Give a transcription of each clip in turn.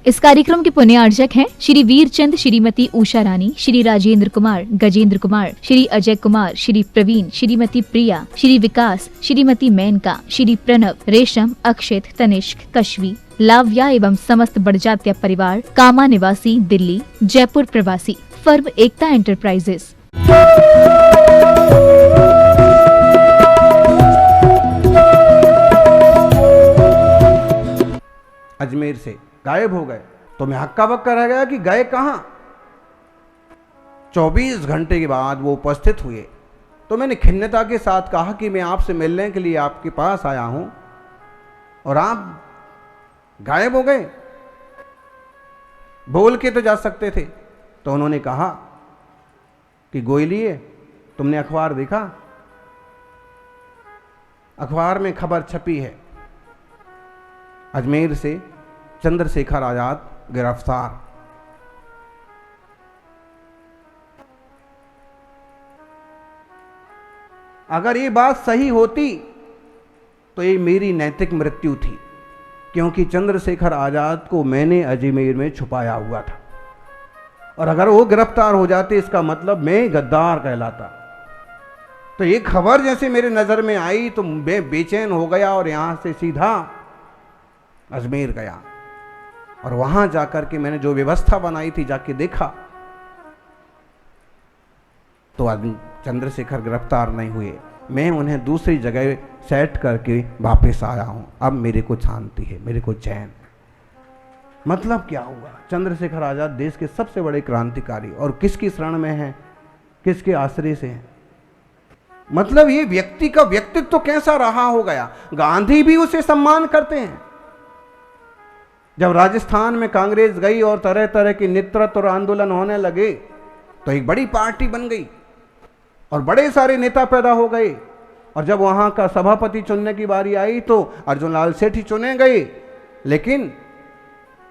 इस कार्यक्रम के पुण्यार्चक हैं श्री वीरचंद, श्रीमती उषा रानी, श्री राजेंद्र कुमार, गजेंद्र कुमार, श्री अजय कुमार, श्री प्रवीण, श्रीमती प्रिया, श्री विकास, श्रीमती मेनका, श्री प्रणव, रेशम, अक्षित, तनिष्क, कश्वी, लाव्या एवं समस्त बड़जात्या परिवार, कामा निवासी, दिल्ली, जयपुर प्रवासी, फर्म एकता एंटरप्राइजेस। अजमेर से गायब हो गए तो मैं हक्का बक्का रह गया कि गए कहां। 24 घंटे के बाद वो उपस्थित हुए तो मैंने खिन्नता के साथ कहा कि मैं आपसे मिलने के लिए आपके पास आया हूं और आप गायब हो गए। बोल के तो जा सकते थे। तो उन्होंने कहा कि गोयलिए, तुमने अखबार देखा? अखबार में खबर छपी है, अजमेर से चंद्रशेखर आजाद गिरफ्तार। अगर ये बात सही होती तो ये मेरी नैतिक मृत्यु थी, क्योंकि चंद्रशेखर आजाद को मैंने अजमेर में छुपाया हुआ था और अगर वो गिरफ्तार हो जाते इसका मतलब मैं गद्दार कहलाता। तो ये खबर जैसे मेरे नजर में आई तो मैं बेचैन हो गया और यहां से सीधा अजमेर गया और वहां जाकर के मैंने जो व्यवस्था बनाई थी जाके देखा तो चंद्रशेखर गिरफ्तार नहीं हुए। मैं उन्हें दूसरी जगह सेट करके वापस आया हूं। अब मेरे को शांति है, मेरे को चैन। मतलब क्या हुआ? चंद्रशेखर आजाद देश के सबसे बड़े क्रांतिकारी और किसकी शरण में है, किसके आश्रय से हैं? मतलब ये व्यक्ति का व्यक्तित्व तो कैसा रहा हो गया। गांधी भी उसे सम्मान करते हैं। जब राजस्थान में कांग्रेस गई और तरह तरह के नेतृत्व और आंदोलन होने लगे तो एक बड़ी पार्टी बन गई और बड़े सारे नेता पैदा हो गए। और जब वहां का सभापति चुनने की बारी आई तो अर्जुन लाल सेठी चुने गए। लेकिन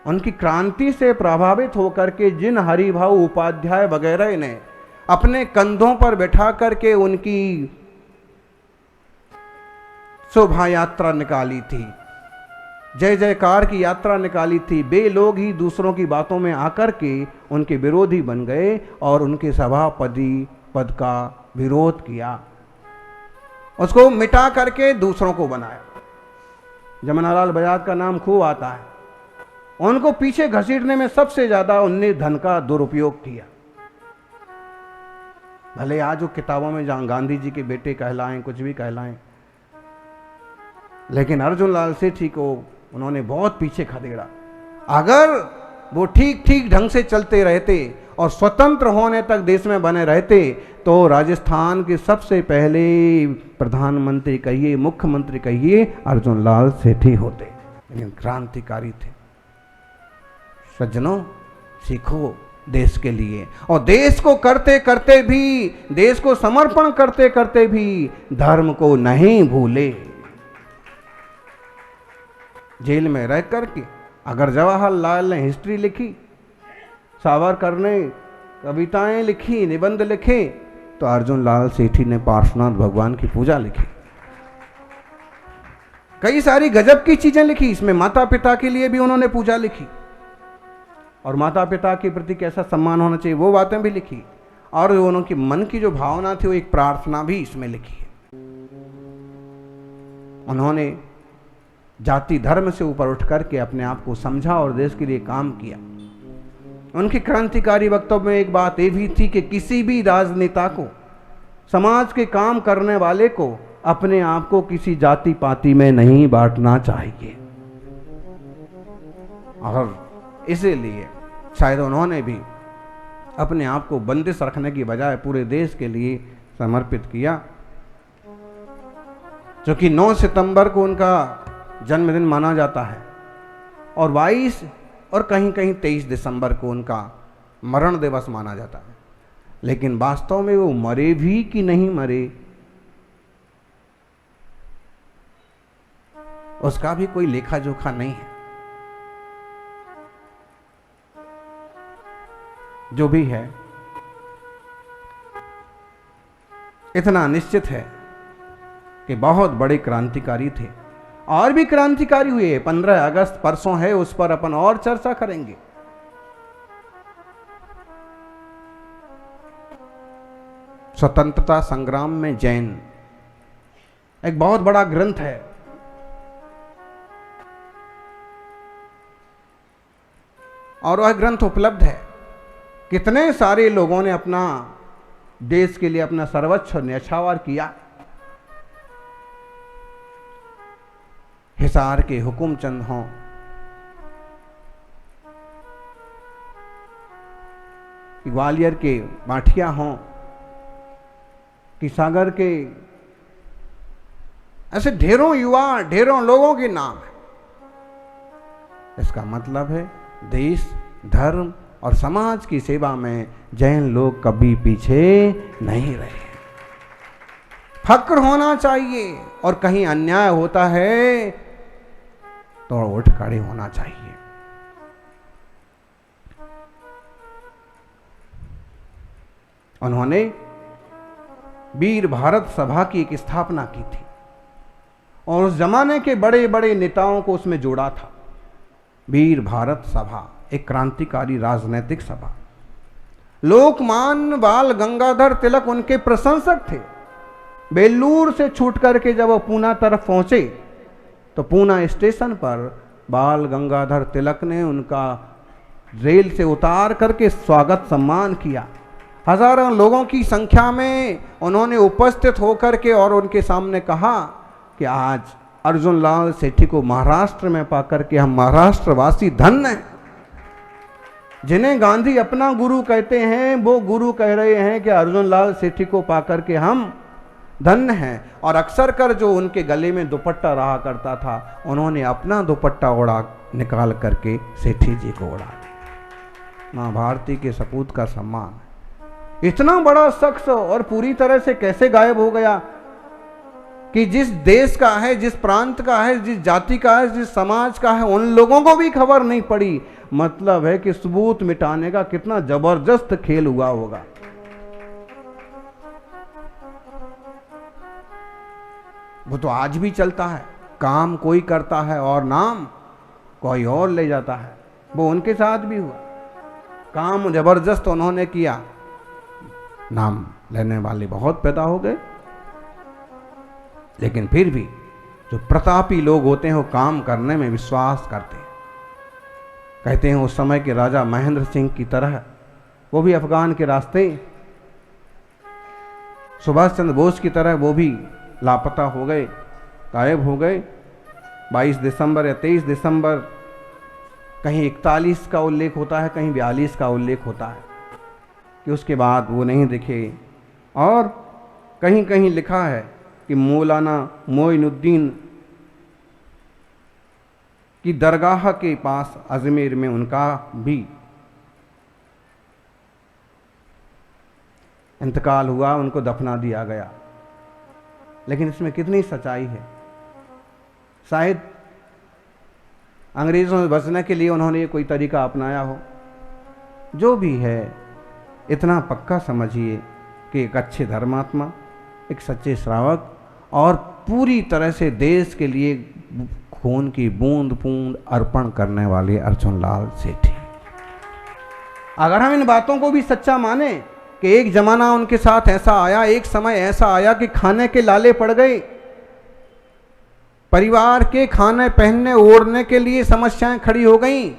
उनकी क्रांति से प्रभावित होकर के जिन हरिभाऊ उपाध्याय वगैरह ने अपने कंधों पर बैठा करके उनकी शोभा यात्रा निकाली थी, जय जयकार की यात्रा निकाली थी, वे लोग ही दूसरों की बातों में आकर के उनके विरोधी बन गए और उनके सभापति पद का विरोध किया, उसको मिटा करके दूसरों को बनाया। जमनालाल बजाज का नाम खूब आता है। उनको पीछे घसीटने में सबसे ज्यादा उनने धन का दुरुपयोग किया। भले आज वो किताबों में जहां गांधी जी के बेटे कहलाएं, कुछ भी कहलाएं, लेकिन अर्जुन लाल सेठी को उन्होंने बहुत पीछे खदेड़ा। अगर वो ठीक ठीक ढंग से चलते रहते और स्वतंत्र होने तक देश में बने रहते तो राजस्थान के सबसे पहले प्रधानमंत्री कहिए, मुख्यमंत्री कहिए, अर्जुन लाल सेठी होते। लेकिन क्रांतिकारी थे। सज्जनों, सीखो देश के लिए, और देश को करते करते भी, देश को समर्पण करते करते भी धर्म को नहीं भूले। जेल में रह करके अगर जवाहरलाल ने हिस्ट्री लिखी, सावरकर ने कविताएं लिखी, निबंध लिखे, तो अर्जुन लाल सेठी ने पार्श्वनाथ भगवान की पूजा लिखी। कई सारी गजब की चीजें लिखी। इसमें माता पिता के लिए भी उन्होंने पूजा लिखी और माता पिता के प्रति कैसा सम्मान होना चाहिए वो बातें भी लिखी, और उनकी मन की जो भावना थी वो एक प्रार्थना भी इसमें लिखी है। उन्होंने जाति धर्म से ऊपर उठ करके अपने आप को समझा और देश के लिए काम किया। उनके क्रांतिकारी वक्तव्य में एक बात ये भी थी कि किसी भी राजनेता को, समाज के काम करने वाले को अपने आप को किसी जाति पाति में नहीं बांटना चाहिए। और इसीलिए शायद उन्होंने भी अपने आप को बंदिश रखने की बजाय पूरे देश के लिए समर्पित किया। क्योंकि 9 सितंबर को उनका जन्मदिन माना जाता है और 22 और कहीं कहीं 23 दिसंबर को उनका मरण दिवस माना जाता है। लेकिन वास्तव में वो मरे भी कि नहीं मरे, उसका भी कोई लेखा जोखा नहीं है। जो भी है, इतना निश्चित है कि बहुत बड़े क्रांतिकारी थे और भी क्रांतिकारी हुए। 15 अगस्त परसों है, उस पर अपन और चर्चा करेंगे। स्वतंत्रता संग्राम में जैन एक बहुत बड़ा ग्रंथ है। और वह ग्रंथ उपलब्ध है। कितने सारे लोगों ने अपना देश के लिए अपना सर्वोच्च न्यौछावर किया। हिसार के हुकुमचंद हों, ग्वालियर के माठिया हों, कि सागर के, ऐसे ढेरों युवा, ढेरों लोगों के नाम है। इसका मतलब है देश, धर्म और समाज की सेवा में जैन लोग कभी पीछे नहीं रहे। फक्र होना चाहिए, और कहीं अन्याय होता है तो उठ खड़े होना चाहिए। उन्होंने वीर भारत सभा की एक स्थापना की थी और उस जमाने के बड़े बड़े नेताओं को उसमें जोड़ा था। वीर भारत सभा एक क्रांतिकारी राजनीतिक सभा। लोकमान्य बाल गंगाधर तिलक उनके प्रशंसक थे। बेलूर से छूट करके जब वो पूना तरफ पहुंचे तो पूना स्टेशन पर बाल गंगाधर तिलक ने उनका रेल से उतार करके स्वागत सम्मान किया। हजारों लोगों की संख्या में उन्होंने उपस्थित होकर के और उनके सामने कहा कि आज अर्जुन लाल सेठी को महाराष्ट्र में पाकर के हम महाराष्ट्रवासी धन्य हैं। जिन्हें गांधी अपना गुरु कहते हैं, वो गुरु कह रहे हैं कि अर्जुन लाल सेठी को पाकर के हम धन्य हैं। और अक्सर कर जो उनके गले में दुपट्टा रहा करता था, उन्होंने अपना दुपट्टा ओढ़ा निकाल करके सेठी जी को ओढ़ा। मां भारती के सपूत का सम्मान। इतना बड़ा शख्स और पूरी तरह से कैसे गायब हो गया कि जिस देश का है, जिस प्रांत का है, जिस जाति का है, जिस समाज का है, उन लोगों को भी खबर नहीं पड़ी। मतलब है कि सबूत मिटाने का कितना जबरदस्त खेल हुआ होगा। वो तो आज भी चलता है। काम कोई करता है और नाम कोई और ले जाता है। वो उनके साथ भी हुआ। काम जबरदस्त उन्होंने किया, नाम लेने वाले बहुत पैदा हो गए। लेकिन फिर भी जो प्रतापी लोग होते हैं वो काम करने में विश्वास करते हैं। कहते हैं उस समय के राजा महेंद्र सिंह की तरह वो भी अफगान के रास्ते, सुभाष चंद्र बोस की तरह वो भी लापता हो गए, गायब हो गए। 22 दिसंबर या 23 दिसंबर, कहीं 41 का उल्लेख होता है, कहीं 42 का उल्लेख होता है कि उसके बाद वो नहीं दिखे। और कहीं कहीं लिखा है कि मौलाना मोइनुद्दीन की दरगाह के पास अजमेर में उनका भी इंतकाल हुआ, उनको दफना दिया गया। लेकिन इसमें कितनी सच्चाई है। शायद अंग्रेजों से बचने के लिए उन्होंने कोई तरीका अपनाया हो। जो भी है, इतना पक्का समझिए कि एक अच्छे धर्मात्मा, एक सच्चे श्रावक और पूरी तरह से देश के लिए खून की बूंद बूंद अर्पण करने वाले अर्जुन लाल सेठी। अगर हम इन बातों को भी सच्चा माने कि एक जमाना उनके साथ ऐसा आया, एक समय ऐसा आया कि खाने के लाले पड़ गए, परिवार के खाने पहनने ओढ़ने के लिए समस्याएं खड़ी हो गईं,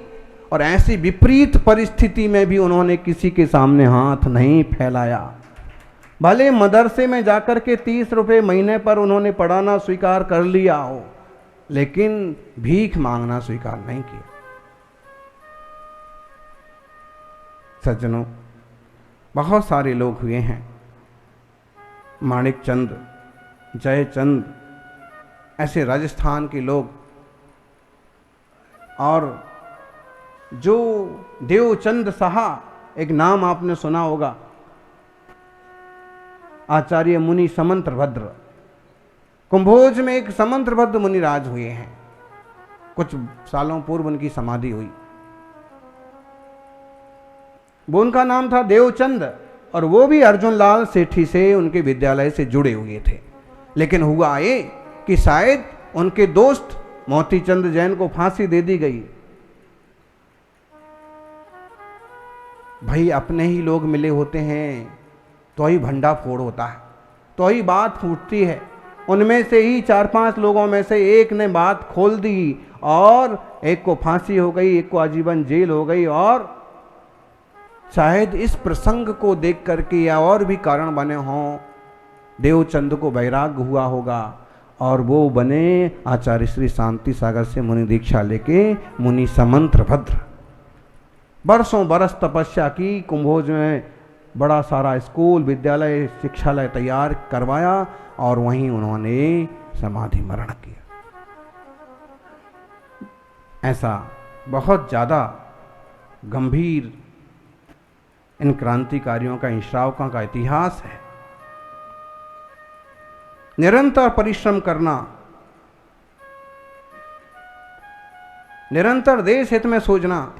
और ऐसी विपरीत परिस्थिति में भी उन्होंने किसी के सामने हाथ नहीं फैलाया। भले मदरसे में जाकर के 30 रुपए महीने पर उन्होंने पढ़ाना स्वीकार कर लिया हो, लेकिन भीख मांगना स्वीकार नहीं किया। सज्जनों, बहुत सारे लोग हुए हैं, माणिक चंद, जयचंद, ऐसे राजस्थान के लोग, और जो देवचंद साहा, एक नाम आपने सुना होगा, आचार्य मुनि समंत्रभद्र, कुंभोज में एक समंत्रभद्र मुनिराज हुए हैं। कुछ सालों पूर्व उनकी समाधि हुई। वो उनका नाम था देवचंद, और वो भी अर्जुन लाल सेठी से, उनके विद्यालय से जुड़े हुए थे। लेकिन हुआ ये कि शायद उनके दोस्त मोतीचंद जैन को फांसी दे दी गई। भाई अपने ही लोग मिले होते हैं तो ही भंडा फोड़ होता है, तो ही बात फूटती है। उनमें से ही 4-5 लोगों में से एक ने बात खोल दी और एक को फांसी हो गई, एक को आजीवन जेल हो गई। और शायद इस प्रसंग को देख करके या और भी कारण बने हों, देवचंद को वैराग्य हुआ होगा और वो बने आचार्य श्री शांति सागर से मुनि दीक्षा लेके मुनि समंत्र भद्र। बरसों बरस तपस्या की, कुंभोज में बड़ा सारा स्कूल विद्यालय शिक्षालय तैयार करवाया और वहीं उन्होंने समाधि मरण किया। ऐसा बहुत ज़्यादा गंभीर इन क्रांतिकारियों का, इन श्रावकों का इतिहास है। निरंतर परिश्रम करना, निरंतर देश हित में सोचना,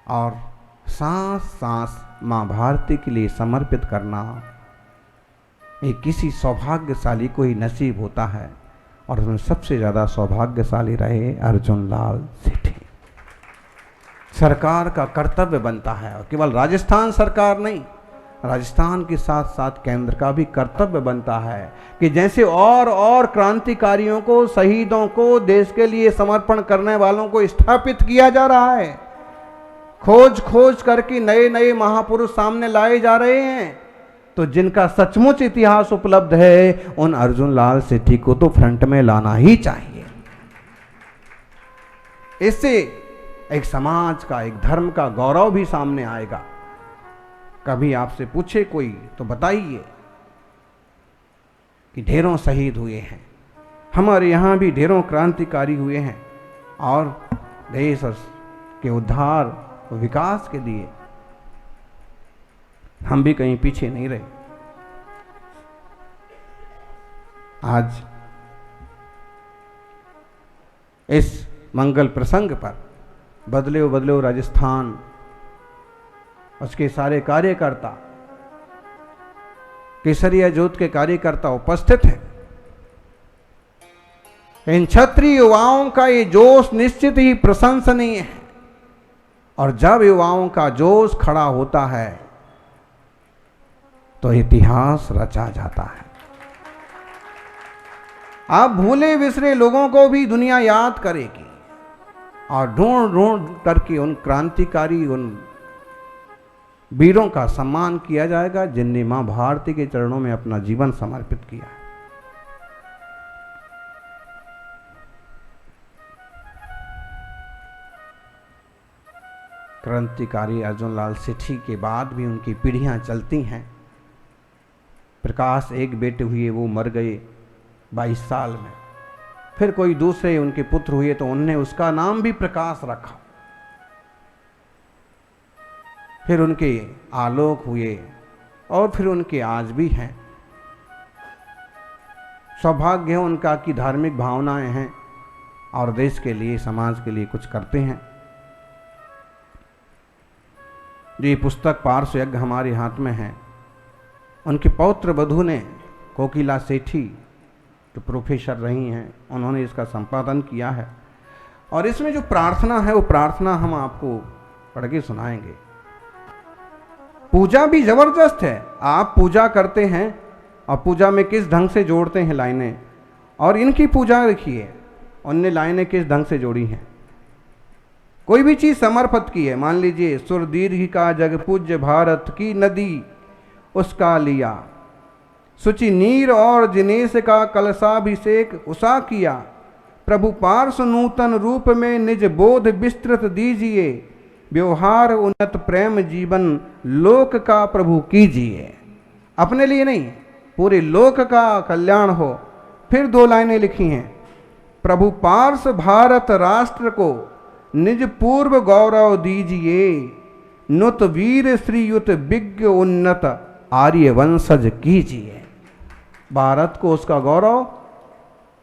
और सांस सांस मां भारती के लिए समर्पित करना, ये किसी सौभाग्यशाली को ही नसीब होता है। और उसमें सबसे ज़्यादा सौभाग्यशाली रहे अर्जुन लाल सेठी। सरकार का कर्तव्य बनता है, और केवल राजस्थान सरकार नहीं, राजस्थान के साथ साथ केंद्र का भी कर्तव्य बनता है कि जैसे और क्रांतिकारियों को, शहीदों को, देश के लिए समर्पण करने वालों को स्थापित किया जा रहा है, खोज खोज करके नए नए महापुरुष सामने लाए जा रहे हैं, तो जिनका सचमुच इतिहास उपलब्ध है उन अर्जुन लाल सेठी को तो फ्रंट में लाना ही चाहिए। इससे एक समाज का, एक धर्म का गौरव भी सामने आएगा। कभी आपसे पूछे कोई तो बताइए कि ढेरों शहीद हुए हैं, हमारे यहां भी ढेरों क्रांतिकारी हुए हैं, और देश के उद्धार विकास के लिए हम भी कहीं पीछे नहीं रहे। आज इस मंगल प्रसंग पर बदले राजस्थान, उसके सारे कार्यकर्ता, केसरिया जोत के कार्यकर्ता उपस्थित हैं। इन क्षत्रिय युवाओं का ये जोश निश्चित ही प्रशंसनीय है, और जब युवाओं का जोश खड़ा होता है तो इतिहास रचा जाता है। आप भूले बिसरे लोगों को भी दुनिया याद करेगी, और ढूंढ ढूंढ करके उन क्रांतिकारी, उन वीरों का सम्मान किया जाएगा जिनने मां भारती के चरणों में अपना जीवन समर्पित किया है। क्रांतिकारी अर्जुन लाल सेठी के बाद भी उनकी पीढ़ियां चलती हैं। प्रकाश एक बेटे हुए, वो मर गए 22 साल में। फिर कोई दूसरे उनके पुत्र हुए तो उनने उसका नाम भी प्रकाश रखा। फिर उनके आलोक हुए, और फिर उनके आज भी हैं। सौभाग्य है उनका कि धार्मिक भावनाएं हैं और देश के लिए, समाज के लिए कुछ करते हैं। जो ये पुस्तक पार्श्व यज्ञ हमारे हाथ में है, उनके पौत्र वधू ने, कोकिला सेठी, जो प्रोफेसर रही हैं, उन्होंने इसका संपादन किया है। और इसमें जो प्रार्थना है वो प्रार्थना हम आपको पढ़ के सुनाएंगे। पूजा भी जबरदस्त है। आप पूजा करते हैं और पूजा में किस ढंग से जोड़ते हैं लाइनें, और इनकी पूजा देखिए, उनने लाइनें किस ढंग से जोड़ी हैं। कोई भी चीज समर्पित की है, मान लीजिए सुर दीर्घ का जग पूज्य भारत की नदी उसका लिया, सुचि नीर और जिनेश का कलशाभिषेक उषा किया, प्रभु पार्श्व नूतन रूप में निज बोध विस्तृत दीजिए, व्यवहार उन्नत प्रेम जीवन लोक का प्रभु कीजिए। अपने लिए नहीं, पूरे लोक का कल्याण हो। फिर 2 लाइनें लिखी हैं, प्रभु पार्श्व भारत राष्ट्र को निज पूर्व गौरव दीजिए, नुत वीर श्रीयुत विज्ञ उन्नत आर्य वंशज कीजिए। भारत को उसका गौरव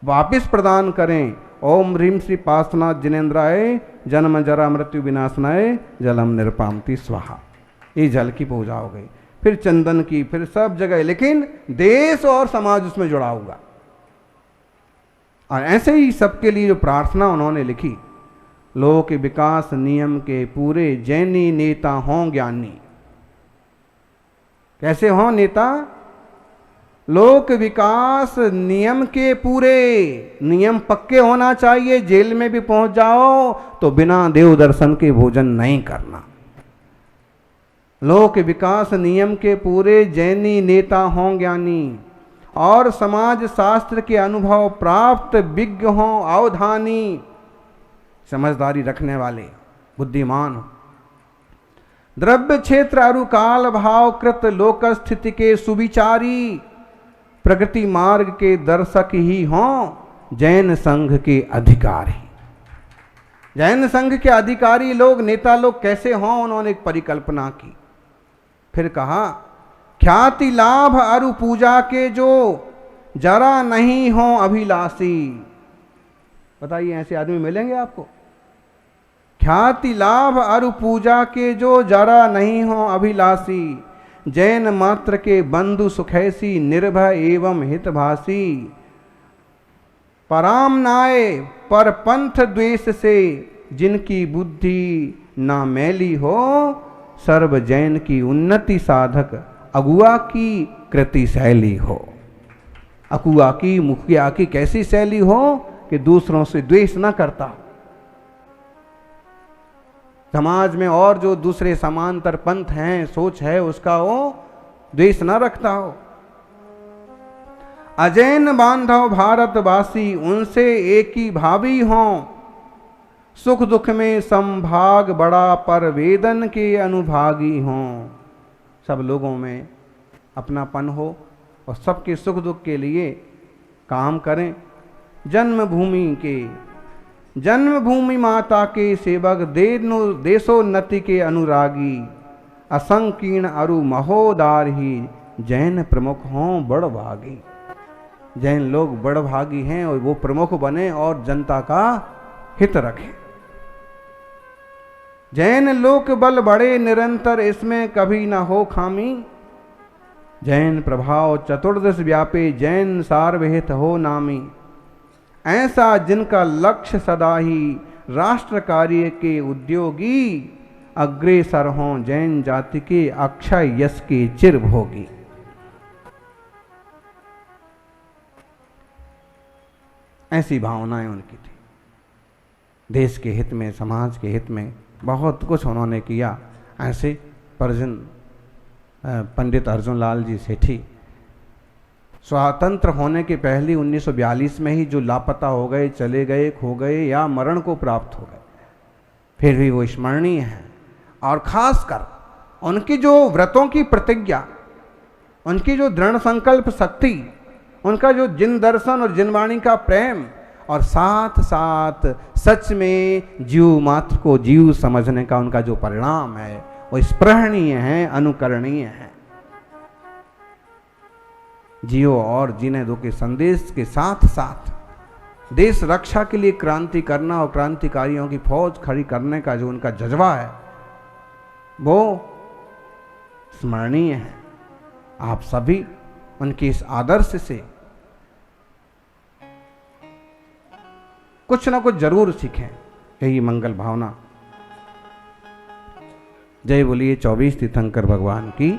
वापिस प्रदान करें। ओम ह्रीम श्री पार्श्वनाथ जिनेन्द्राय जन्म जरा मृत्यु विनाशनाय जलम निरपामति स्वाहा। ये जल की पूजा हो गई। फिर चंदन की, फिर सब जगह, लेकिन देश और समाज उसमें जुड़ा हुआ। और ऐसे ही सबके लिए जो प्रार्थना उन्होंने लिखी, लोक विकास नियम के पूरे जैनी नेता हों ज्ञानी। कैसे हों नेता? लोक विकास नियम के पूरे, नियम पक्के होना चाहिए। जेल में भी पहुंच जाओ तो बिना देव दर्शन के भोजन नहीं करना। लोक विकास नियम के पूरे जैनी नेता हों ज्ञानी, और समाज शास्त्र के अनुभव प्राप्त विज्ञ हों अवधानी, समझदारी रखने वाले, बुद्धिमान हो। द्रव्य क्षेत्र अरु काल भाव कृत लोक स्थिति के सुविचारी, प्रगति मार्ग के दर्शक ही हों जैन संघ के अधिकारी। जैन संघ के अधिकारी लोग, नेता लोग कैसे हों, उन्होंने एक परिकल्पना की। फिर कहा, ख्याति लाभ अरु पूजा के जो जरा नहीं हों अभिलाषी। बताइए ऐसे आदमी मिलेंगे आपको? ख्याति लाभ अरु पूजा के जो जरा नहीं हों अभिलाषी, जैन मात्र के बंधु सुखैसी निर्भय एवं हितभाषी, परामनाए पर पंथ द्वेष से जिनकी बुद्धि ना मैली हो, सर्व जैन की उन्नति साधक अगुआ की कृति शैली हो। अगुआ की, मुखिया की कैसी शैली हो कि दूसरों से द्वेष ना करता हो, समाज में और जो दूसरे समांतर पंथ हैं, सोच है, उसका वो द्वेष न रखता हो। अजैन बांधव भारतवासी उनसे एक ही भावी हों, सुख दुख में संभाग बड़ा पर वेदन के अनुभागी हों। सब लोगों में अपनापन हो और सबके सुख दुख के लिए काम करें। जन्मभूमि माता के सेवक, देशोन्नति के अनुरागी, असंकीर्ण अरु महोदार ही जैन प्रमुख हों बड़भागी। जैन लोग बड़भागी हैं और वो प्रमुख बने और जनता का हित रखें। जैन लोक बल बड़े निरंतर, इसमें कभी न हो खामी। जैन प्रभाव चतुर्दश व्यापे, जैन सार्वहित हो नामी। ऐसा जिनका लक्ष्य सदा ही राष्ट्र कार्य के उद्योगी, अग्रेसर हों जैन जाति के अक्षय यश के चिर भोगी। ऐसी भावनाएं उनकी थी। देश के हित में, समाज के हित में बहुत कुछ उन्होंने किया। ऐसे पंडित अर्जुन लाल जी सेठी स्वतंत्र होने के पहले 1942 में ही जो लापता हो गए, चले गए, खो गए या मरण को प्राप्त हो गए, फिर भी वो स्मरणीय हैं। और खासकर उनकी जो व्रतों की प्रतिज्ञा, उनकी जो दृढ़ संकल्प शक्ति, उनका जो जिन दर्शन और जिनवाणी का प्रेम, और साथ साथ सच में जीव मात्र को जीव समझने का उनका जो परिणाम है, वो स्पृहणीय है, अनुकरणीय है। जियो और जीने दो के संदेश के साथ साथ देश रक्षा के लिए क्रांति करना और क्रांतिकारियों की फौज खड़ी करने का जो उनका जज्बा है, वो स्मरणीय है। आप सभी उनके इस आदर्श से कुछ ना कुछ जरूर सीखें, यही मंगल भावना। जय बोलिए 24 तीर्थंकर भगवान की।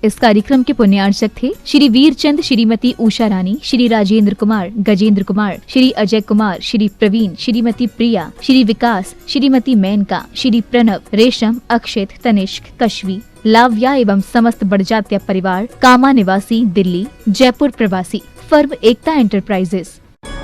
इस कार्यक्रम के पुण्यार्चक थे श्री वीरचंद, श्रीमती उषा रानी, श्री राजेंद्र कुमार, गजेंद्र कुमार, श्री अजय कुमार, श्री प्रवीण, श्रीमती प्रिया, श्री विकास, श्रीमती मेनका, श्री प्रणव, रेशम, अक्षित, तनिष्क, कश्वी, लाव्या एवं समस्त बड़जात्या परिवार, कामा निवासी, दिल्ली, जयपुर प्रवासी, फर्म एकता एंटरप्राइजेस।